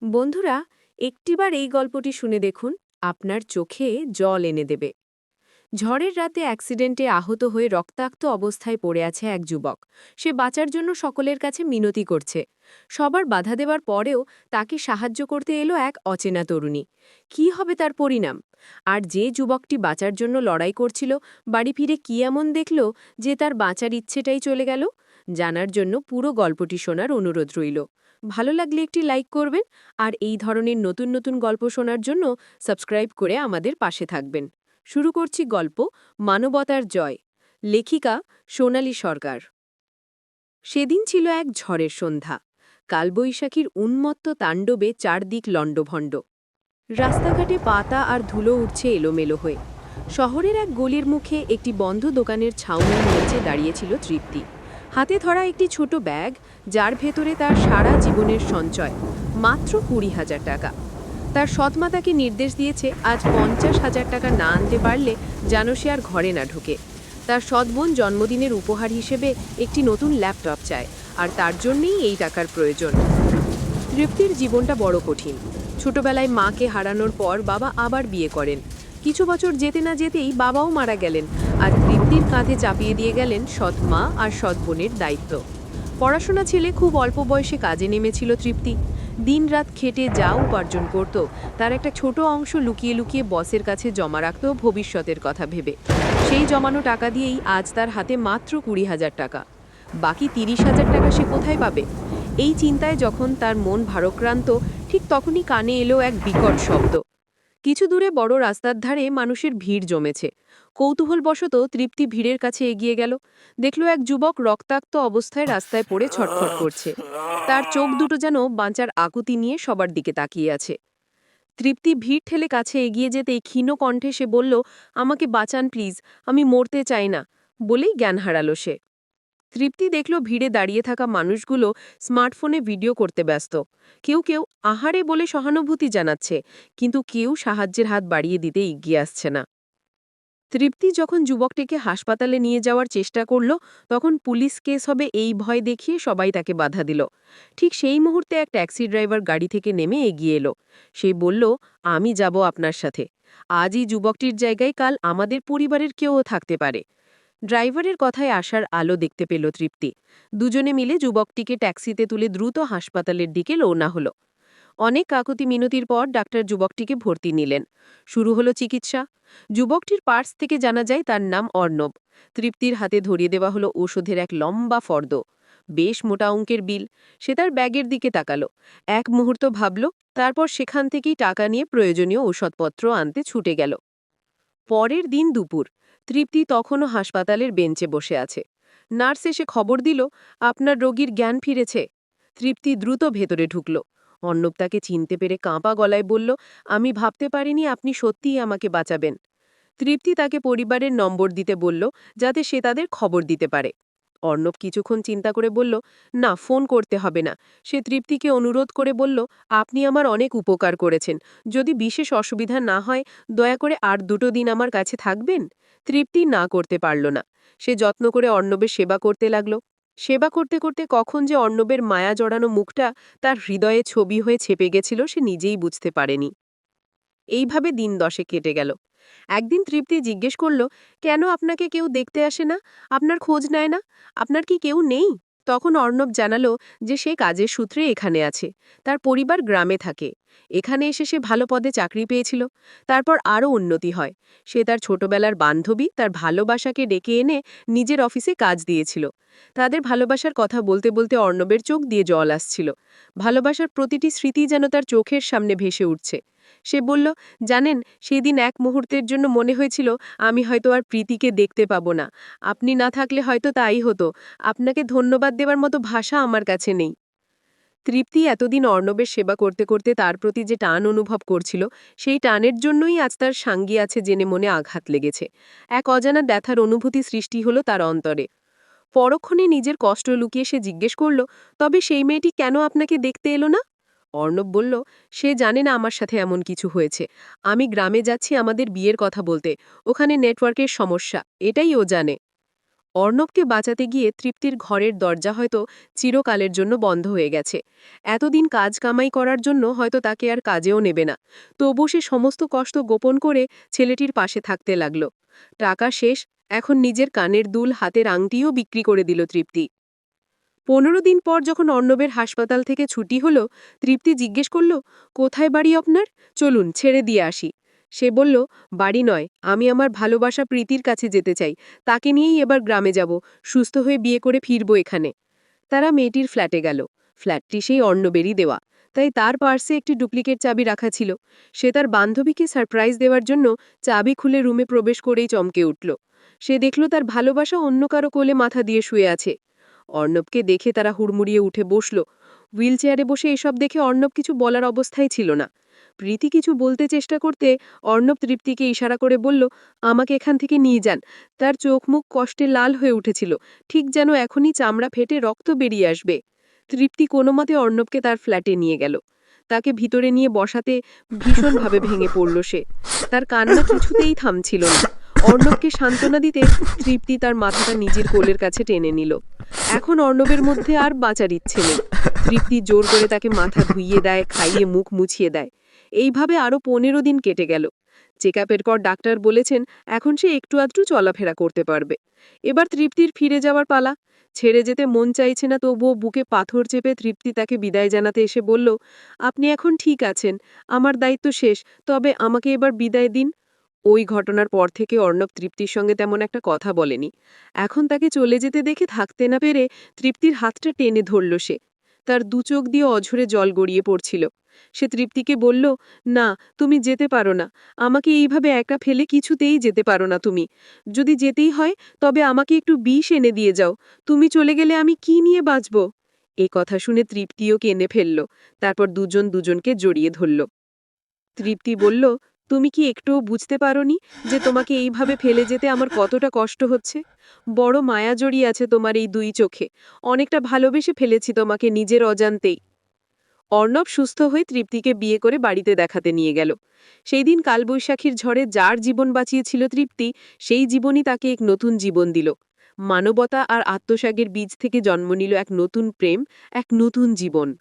বন্ধুরা, একটিবার এই গল্পটি শুনে দেখুন, আপনার চোখে জল এনে দেবে। ঝড়ের রাতে অ্যাক্সিডেন্টে আহত হয়ে রক্তাক্ত অবস্থায় পড়ে আছে এক যুবক। সে বাঁচার জন্য সকলের কাছে মিনতি করছে। সবার বাধা দেওয়ার পরেও তাকে সাহায্য করতে এলো এক অচেনা তরুণী। কি হবে তার পরিণাম? আর যে যুবকটি বাঁচার জন্য লড়াই করছিল, বাড়ি ফিরে কি এমন দেখল যে তার বাঁচার ইচ্ছেটাই চলে গেল? জানার জন্য পুরো গল্পটি শোনার অনুরোধ রইল। ভালো লাগলে একটি লাইক করবেন, আর এই ধরনের নতুন নতুন গল্প শোনার জন্য সাবস্ক্রাইব করে আমাদের পাশে থাকবেন। শুরু করছি গল্প মানবতার জয়। লেখিকা সোনালী সরকার। সেদিন ছিল এক ঝড়ের সন্ধ্যা। কালবৈশাখীর উন্মত্ত তাণ্ডবে চারদিক লণ্ডভণ্ড। রাস্তাঘাটে পাতা আর ধুলো উঠছে এলোমেলো হয়ে। শহরের এক গলির মুখে একটি বন্ধ দোকানের ছাউনির নিচে দাঁড়িয়েছিল তৃপ্তি। হাতে ধরা একটি ছোট ব্যাগ, যার ভেতরে তার সারা জীবনের সঞ্চয়, মাত্র 20,000 টাকা। তার সৎমা তাকে নির্দেশ দিয়েছে আজ 50,000 টাকা না আনতে পারলে যেন সে আর ঘরে না ঢোকে। তার সৎ বোন জন্মদিনের উপহার হিসেবে একটি নতুন ল্যাপটপ চায়, আর তার জন্যেই এই টাকার প্রয়োজন। তৃপ্তির জীবনটা বড় কঠিন। ছোটবেলায় মাকে হারানোর পর বাবা আবার বিয়ে করেন। কিছু বছর যেতে না যেতেই বাবাও মারা গেলেন, আর তৃপ্তির কাঁধে চাপিয়ে দিয়ে গেলেন সৎ মা আর সৎ বোনের দায়িত্ব। পড়াশোনা ছেলে খুব অল্প বয়সে কাজে নেমেছিল তৃপ্তি। দিনরাত খেটে যা উপার্জন করত, তার একটা ছোট অংশ লুকিয়ে লুকিয়ে বসের কাছে জমা রাখত ভবিষ্যতের কথা ভেবে। সেই জমানো টাকা দিয়েই আজ তার হাতে মাত্র 20,000 টাকা। বাকি 30,000 টাকা সে কোথায় পাবে? এই চিন্তায় যখন তার মন ভারাক্রান্ত, ঠিক তখনই কানে এলো এক বিকট শব্দ। কিছু দূরে বড় রাস্তার ধারে মানুষের ভিড় জমেছে। কৌতূহলবশত তৃপ্তি ভিড়ের কাছে এগিয়ে গেল। দেখল এক যুবক রক্তাক্ত অবস্থায় রাস্তায় পড়ে ছটফট করছে। তার চোখ দুটো যেন বাঁচার আকুতি নিয়ে সবার দিকে তাকিয়ে আছে। তৃপ্তি ভিড় ঠেলে কাছে এগিয়ে যেতেই ক্ষীণ কণ্ঠে সে বলল, আমাকে বাঁচান প্লিজ, আমি মরতে চাই না, বলেই জ্ঞান হারালো সে। তৃপ্তি দেখল ভিড়ে দাঁড়িয়ে থাকা মানুষগুলো স্মার্টফোনে ভিডিও করতে ব্যস্ত। কেউ কেউ আহারে বলে সহানুভূতি জানাচ্ছে, কিন্তু কেউ সাহায্যের হাত বাড়িয়ে দিতে এগিয়ে আসছে না। তৃপ্তি যখন যুবকটিকে হাসপাতালে নিয়ে যাওয়ার চেষ্টা করল, তখন পুলিশ কেস হবে এই ভয় দেখিয়ে সবাই তাকে বাধা দিল। ঠিক সেই মুহূর্তে এক ট্যাক্সি ড্রাইভার গাড়ি থেকে নেমে এগিয়ে এলো। সে বলল, আমি যাব আপনার সাথে। আজই যুবকটির জায়গায় কাল আমাদের পরিবারের কেউও থাকতে পারে। ড্রাইভারের কথায় আসার আলো দেখতে পেল তৃপ্তি। দুজনে মিলে যুবকটিকে ট্যাক্সিতে তুলে দ্রুত হাসপাতালের দিকে রওনা হলো। অনেক কাকুতি মিনতির পর ডাক্তার যুবকটিকে ভর্তি নিলেন। শুরু হলো চিকিৎসা। যুবকটির পার্স থেকে জানা যায় তার নাম অর্ণব। তৃপ্তির হাতে ধরিয়ে দেওয়া হলো ওষুধের এক লম্বা ফর্দ। বেশ মোটা অঙ্কের বিল। সে তার ব্যাগের দিকে তাকালো। এক মুহূর্ত ভাবল, তারপর সেখান থেকেই টাকা নিয়ে প্রয়োজনীয় ঔষধপত্র আনতে ছুটে গেল। পরের দিন দুপুর। তৃপ্তি তখনও হাসপাতালের বেঞ্চে বসে আছে। নার্স এসে খবর দিল, আপনার রোগীর জ্ঞান ফিরেছে। তৃপ্তি দ্রুত ভেতরে ঢুকল। অর্ণব তাকে চিনতে পেরে কাঁপা গলায় বলল, আমি ভাবতে পারিনি আপনি সত্যিই আমাকে বাঁচাবেন। তৃপ্তি তাকে পরিবারের নম্বর দিতে বলল, যাতে সে তাদের খবর দিতে পারে। অর্ণব কিছুক্ষণ চিন্তা করে বলল, না, ফোন করতে হবে না। সে তৃপ্তিকে অনুরোধ করে বলল, আপনি আমার অনেক উপকার করেছেন। যদি বিশেষ অসুবিধা না হয়, দয়া করে আর 2 দিন আমার কাছে থাকবেন? তৃপ্তি না করতে পারল না। সে যত্ন করে অর্ণবের সেবা করতে লাগল। সেবা করতে করতে কখন যে অর্ণবের মায়া জড়ানো মুখটা তার হৃদয়ে ছবি হয়ে ছেপে গেছিল সে নিজেই বুঝতে পারেনি। এইভাবে দিন 10 কেটে গেল। একদিন তৃপ্তি জিজ্ঞেস করল, কেন আপনাকে কেউ দেখতে আসে না? আপনার খোঁজ নেয় না? আপনার কি কেউ নেই? তখন অর্ণব জানালো যে সে কাজের সূত্রে এখানে আছে। তার পরিবার গ্রামে থাকে। এখানে এসে সে ভালো পদে চাকরি পেয়েছিল। তারপর আরও উন্নতি হয়। সে তার ছোটবেলার বান্ধবী তার ভালোবাসাকে ডেকে এনে নিজের অফিসে কাজ দিয়েছিল। তাদের ভালোবাসার কথা বলতে বলতে অর্ণবের চোখ দিয়ে জল আসছিল। ভালোবাসার প্রতিটি স্মৃতি যেন তার চোখের সামনে ভেসে উঠছে। সে বলল, জানেন, সেদিন এক মুহূর্তের জন্য মনে হয়েছিল আমি হয়তো আর প্রীতিকে দেখতে পাবো না। আপনি না থাকলে হয়তো তাই হতো। আপনাকে ধন্যবাদ দেওয়ার মতো ভাষা আমার কাছে নেই। তৃপ্তি এতদিন অর্ণবের সেবা করতে করতে তার প্রতি যে টান অনুভব করছিল, সেই টানের জন্যই আজ তার সাঙ্গী আছে জেনে মনে আঘাত লেগেছে। এক অজানা ব্যথার অনুভূতি সৃষ্টি হলো তার অন্তরে। পরক্ষণে নিজের কষ্ট লুকিয়ে সে জিজ্ঞেস করল, তবে সেই মেয়েটি কেন আপনাকে দেখতে এলো না? অর্ণব বলল, সে জানে না আমার সাথে এমন কিছু হয়েছে। আমি গ্রামে যাচ্ছি আমাদের বিয়ের কথা বলতে। ওখানে নেটওয়ার্কের সমস্যা, এটাই ও জানে। অর্ণবকে বাঁচাতে গিয়ে তৃপ্তির ঘরের দরজা হয়তো চিরকালের জন্য বন্ধ হয়ে গেছে। এতদিন কাজ কামাই করার জন্য হয়তো তাকে আর কাজেও নেবে না। তবু সে সমস্ত কষ্ট গোপন করে ছেলেটির পাশে থাকতে লাগল। টাকা শেষ, এখন নিজের কানের দুল, হাতের আংটিও বিক্রি করে দিল তৃপ্তি। 15 দিন পর যখন অর্ণবের হাসপাতাল থেকে ছুটি হলো, তৃপ্তি জিজ্ঞেস করল, কোথায় বাড়ি আপনার? চলুন ছেড়ে দিয়ে আসি। সে বলল, বাড়ি নয়, আমি আমার ভালোবাসা প্রীতির কাছে যেতে চাই। তাকে নিয়েই এবার গ্রামে যাব, সুস্থ হয়ে বিয়ে করে ফিরব এখানে। তারা মেয়েটির ফ্ল্যাটে গেল। ফ্ল্যাটটি সেই অর্ণবেরই দেওয়া, তাই তার পার্সে একটি ডুপ্লিকেট চাবি রাখা ছিল। সে তার বান্ধবীকে সারপ্রাইজ দেওয়ার জন্য চাবি খুলে রুমে প্রবেশ করেই চমকে উঠল। সে দেখল তার ভালোবাসা অন্য কারো কোলে মাথা দিয়ে শুয়ে আছে। অর্ণবকে দেখে তারা হুড়মুড়িয়ে উঠে বসল। হুইলচেয়ারে বসে এসব দেখে অর্ণব কিছু বলার অবস্থায় ছিল না। প্রীতি কিছু বলতে চেষ্টা করতে অর্ণব তৃপ্তিকে ইশারা করে বলল, আমাকে এখান থেকে নিয়ে যান। তার চোখ মুখ কষ্টে লাল হয়ে উঠেছিল, ঠিক যেন এখনই চামড়া ফেটে রক্ত বেরিয়ে আসবে। তৃপ্তি কোনোমতে অর্ণবকে তার ফ্ল্যাটে নিয়ে গেল। তাকে ভিতরে নিয়ে বসাতে ভীষণভাবে ভেঙে পড়ল সে। তার কান্না কিছুতেই থামছিল না। অর্ণবকে সান্ত্বনা দিতে তৃপ্তি তার মাথাটা নিজের কোলের কাছে টেনে নিল। এখন অর্ণবের মধ্যে আর বাঁচার ইচ্ছে নেই। তৃপ্তি জোর করে তাকে মাথা ধুইয়ে দেয়, খাইয়ে মুখ মুছিয়ে দেয়। এইভাবে আরও 15 দিন কেটে গেল। চেকআপের পর ডাক্তার বলেছেন এখন সে একটু আধটু চলাফেরা করতে পারবে। এবার তৃপ্তির ফিরে যাওয়ার পালা। ছেড়ে যেতে মন চাইছে না, তবুও বুকে পাথর চেপে তৃপ্তি তাকে বিদায় জানাতে এসে বলল, আপনি এখন ঠিক আছেন, আমার দায়িত্ব শেষ, তবে আমাকে এবার বিদায় দিন। ওই ঘটনার পর থেকে অর্ণব তৃপ্তির সঙ্গে তেমন একটা কথা বলেনি। এখন তাকে চলে যেতে দেখে থাকতে না পেরে তৃপ্তির হাতটা টেনে ধরল সে। তার দু চোখ দিয়ে অঝরে জল গড়িয়ে পড়ছিল। সে তৃপ্তিকে বলল, না, তুমি যেতে পারো না। আমাকে এইভাবে একা ফেলে কিছুতেই যেতে পারো না তুমি। যদি যেতেই হয় তবে আমাকে একটু বিষ এনে দিয়ে যাও। তুমি চলে গেলে আমি কি নিয়ে বাঁচব? এ কথা শুনে তৃপ্তিও কেঁদে ফেলল। তারপর দুজন দুজনকে জড়িয়ে ধরল। তৃপ্তি বলল, তুমি কি একটুও বুঝতে পারোনি যে তোমাকে এইভাবে ফেলে যেতে আমার কতটা কষ্ট হচ্ছে? বড় মায়া জড়িয়ে আছে তোমার এই দুই চোখে। অনেকটা ভালোবেসে ফেলেছি তোমাকে নিজের অজান্তেই। অর্ণব সুস্থ হয়ে তৃপ্তিকে বিয়ে করে বাড়িতে দেখাতে নিয়ে গেল। সেই দিন কালবৈশাখীর ঝড়ে যার জীবন বাঁচিয়েছিল তৃপ্তি, সেই জীবনই তাকে এক নতুন জীবন দিল। মানবতা আর আত্মত্যাগের বীজ থেকে জন্ম নিল এক নতুন প্রেম, এক নতুন জীবন।